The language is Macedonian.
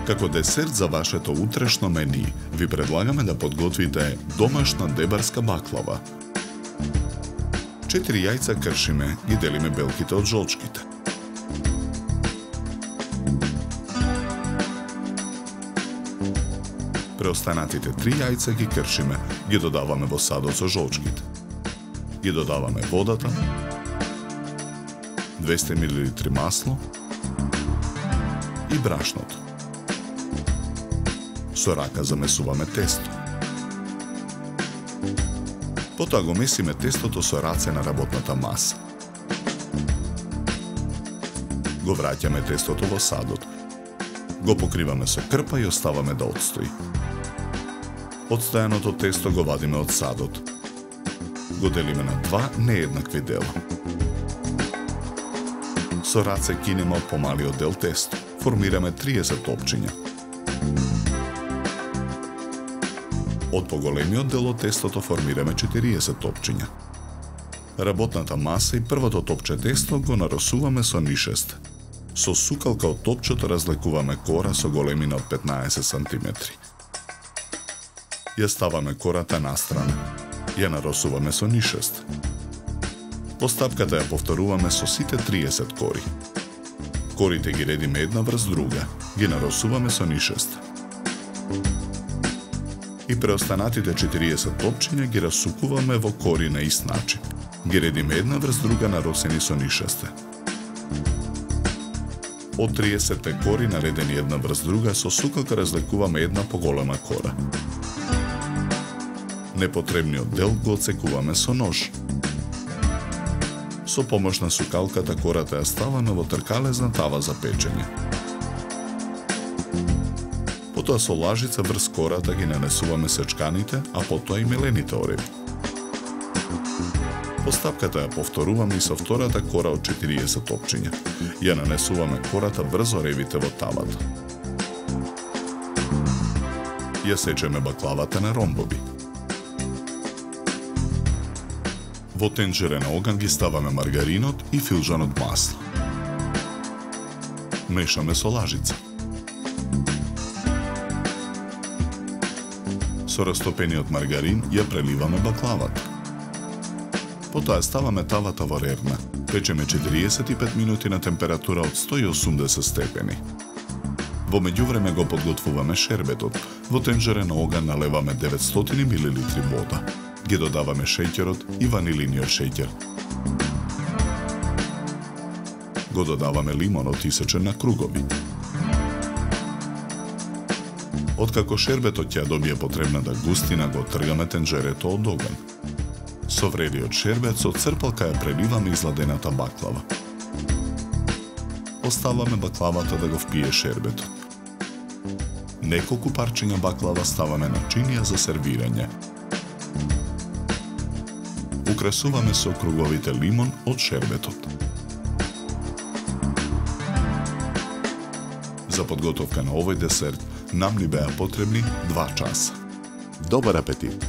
Како десерт за вашето утрешно мени, ви предлагаме да подготвите домашна дебарска баклава. 4 јајца кршиме, ги делиме белките од жолчките. Преостанатите 3 јајца ги кршиме, ги додаваме во садот со жолчките. Ги додаваме водата, 200 мл масло и брашното. Со рака замесуваме тесто. Потоа го месиме тестото со раце на работната маса. Го враќаме тестото во садот. Го покриваме со крпа и оставаме да отстои. Отстојаното тесто го вадиме од садот. Го делиме на 2 нееднакви дела. Со раце кинеме од помалиот дел тесто. Формираме 30 топчиња. Од поголемиот дел од тестото формираме 40 топчиња. Работната маса и првото топче тесто го наросуваме со нишест. Со сукалка од топчето разлекуваме кора со големина од 15 см. Ја ставаме кората настрана. Ја наросуваме со нишест. Постапката ја повторуваме со сите 30 кори. Корите ги редиме една врз друга. Ги наросуваме со нишест. И преостанатите 40 топчиња ги расукуваме во кори на ист начин. Ги редиме една врз друга наросени со нишесте. Од 30 кори наредени една врз друга со сукалка разлекуваме една поголема кора. Непотребниот дел го отсекуваме со нож. Со помош на сукалката кората ја ставаме во тркалезна тава за печење. Потоа со лажица врз кората ги нанесуваме сечканите, а потоа и мелените ореви. Постапката ја повторуваме и со втората кора од 40 топчиња. Ја нанесуваме кората врз оревите во тавата. Ја сечеме баклавата на ромбови. Во тенџере на оган ги ставаме маргаринот и филжанот масло. Мешаме со лажица. Со растопениот маргарин ја преливаме баклавата. Потоа ставаме тавата во ревна. Печеме 45 минути на температура од 180 степени. Во меѓувреме го подготвуваме шербетот. Во тенџере на оган налеваме 900 мл вода. Ги додаваме шеќерот и ванилиниот шеќер. Го додаваме лимонот исечен на кругови. Откако шербетот ќе добие потребната густина, го тргаме тенџерето од оган. Со врелиот шербет со црпалка ја преливаме изладената баклава. Оставаме баклавата да го впие шербетот. Неколку парчиња баклава ставаме на чинија за сервирање. Украсуваме со круговите лимон од шербетот. За подготовка на овој десерт нам ни беа потребни 2 часа. Добар апетит!